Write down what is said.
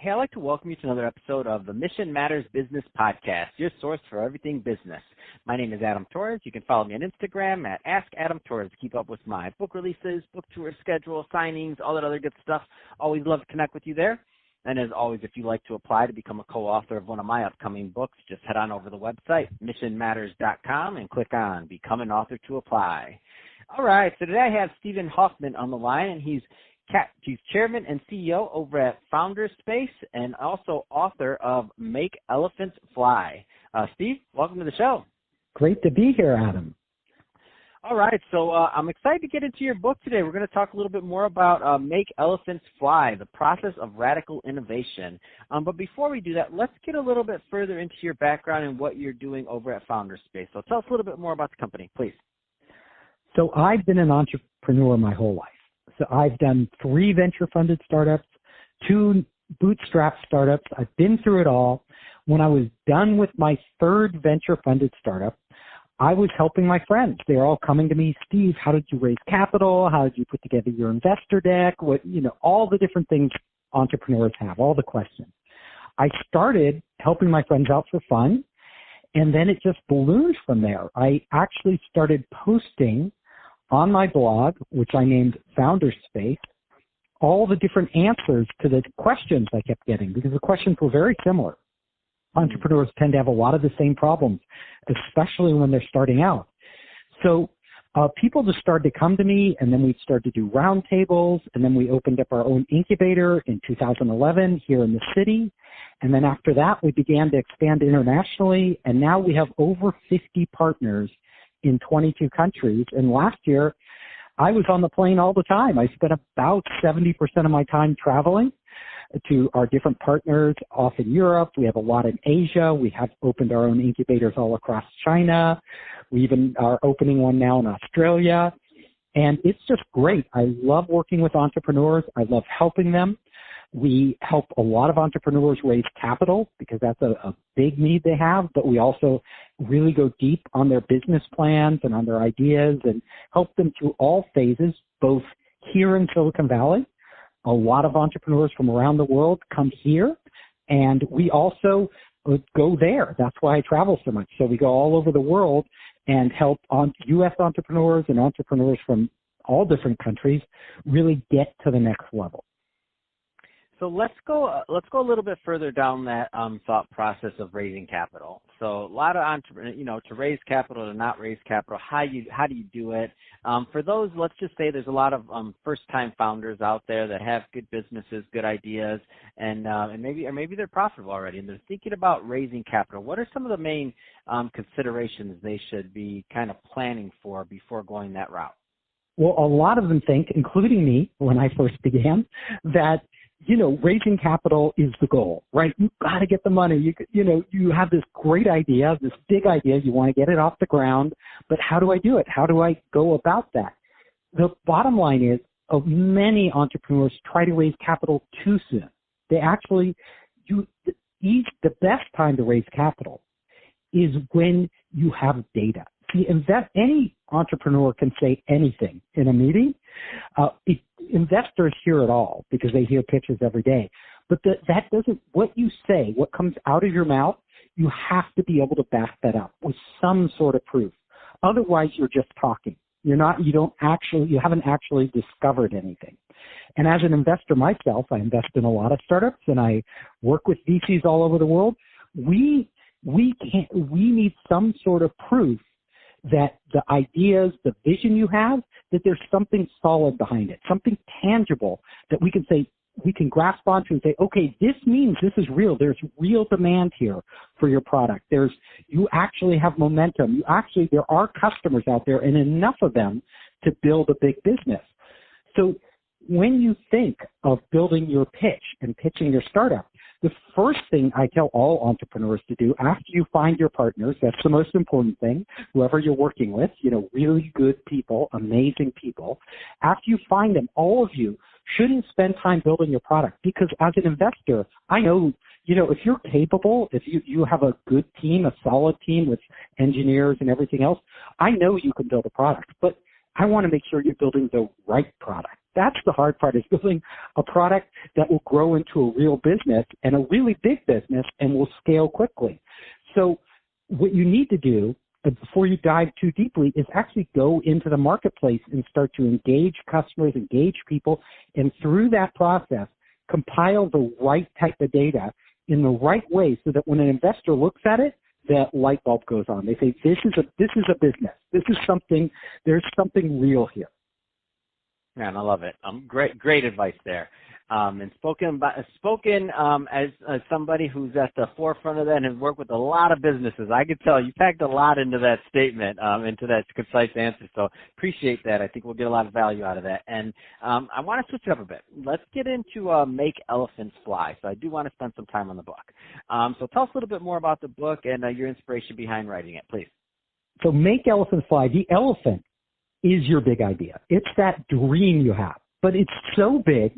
Hey, I'd like to welcome you to another episode of the Mission Matters Business Podcast, your source for everything business. My name is Adam Torres. You can follow me on Instagram at AskAdamTorres to keep up with my book releases, book tour schedule, signings, all that other good stuff. Always love to connect with you there. And as always, if you'd like to apply to become a co-author of one of my upcoming books, just head on over to the website, missionmatters.com, and click on Become an Author to apply. All right, so today I have Stephen Hoffman on the line, and he's chairman and CEO over at Founders Space and also author of Make Elephants Fly. Steve, welcome to the show. Great to be here, Adam. All right, so I'm excited to get into your book today. We're going to talk a little bit more about Make Elephants Fly, the process of radical innovation. But before we do that, let's get a little bit further into your background and what you're doing over at Founders Space. So tell us a little bit more about the company, please. So I've been an entrepreneur my whole life. So I've done 3 venture-funded startups, 2 bootstrap startups. I've been through it all. When I was done with my 3rd venture-funded startup, I was helping my friends. They were all coming to me, Steve, how did you raise capital? How did you put together your investor deck? All the different things entrepreneurs have, all the questions. I started helping my friends out for fun, and then it just ballooned from there. I actually started posting on my blog, which I named Founders Space, all the different answers to the questions I kept getting, because the questions were very similar. Entrepreneurs tend to have a lot of the same problems, especially when they're starting out. So people just started to come to me, and then we started to do roundtables, and then we opened up our own incubator in 2011 here in the city. And then after that, we began to expand internationally, and now we have over 50 partners in 22 countries. And last year, I was on the plane all the time. I spent about 70% of my time traveling to our different partners off in Europe. We have a lot in Asia. We have opened our own incubators all across China. We even are opening one now in Australia. And it's just great. I love working with entrepreneurs. I love helping them. We help a lot of entrepreneurs raise capital because that's a big need they have, but we also really go deep on their business plans and on their ideas and help them through all phases, both here in Silicon Valley. A lot of entrepreneurs from around the world come here, and we also go there. That's why I travel so much. So we go all over the world and help U.S. entrepreneurs and entrepreneurs from all different countries really get to the next level. So let's go a little bit further down that thought process of raising capital. So a lot of entrepreneurs, to raise capital, to not raise capital, how do you do it? For those, let's just say there's a lot of first-time founders out there that have good businesses, good ideas, and maybe they're profitable already, and they're thinking about raising capital. What are some of the main considerations they should be kind of planning for before going that route? Well, a lot of them think, including me when I first began, that raising capital is the goal, right? You've got to get the money. You have this great idea, this big idea. You want to get it off the ground, but how do I do it? How do I go about that? The bottom line is, many entrepreneurs try to raise capital too soon. They actually, the best time to raise capital is when you have data. See, any entrepreneur can say anything in a meeting. Investors hear it all because they hear pitches every day. But that doesn't, what you say, what comes out of your mouth, you have to be able to back that up with some sort of proof. Otherwise, you're just talking. You haven't actually discovered anything. And as an investor myself, I invest in a lot of startups and I work with VCs all over the world. We need some sort of proof that the ideas, the vision you have, that there's something solid behind it, something tangible that we can grasp onto and say, okay, this means this is real. There's real demand here for your product. You actually have momentum. There are customers out there and enough of them to build a big business. So when you think of building your pitch and pitching your startup, the first thing I tell all entrepreneurs to do after you find your partners, that's the most important thing, whoever you're working with, really good people, amazing people. After you find them, all of you shouldn't spend time building your product because as an investor, I know, if you're capable, if you have a good team, a solid team with engineers and everything else, I know you can build a product, but I want to make sure you're building the right product. That's the hard part, is building a product that will grow into a real business and a really big business and will scale quickly. So what you need to do before you dive too deeply is actually go into the marketplace and start to engage customers, engage people, and through that process, compile the right type of data in the right way so that when an investor looks at it, that light bulb goes on. They say, this is a business. This is something, there's something real here. Man, I love it. Great advice there. And spoken as somebody who's at the forefront of that and has worked with a lot of businesses. I could tell you packed a lot into that statement, into that concise answer. So appreciate that. I think we'll get a lot of value out of that. And I want to switch it up a bit. Let's get into Make Elephants Fly. So I do want to spend some time on the book. So tell us a little bit more about the book and your inspiration behind writing it, please. So Make Elephants Fly. The elephant is your big idea. It's that dream you have. But it's so big,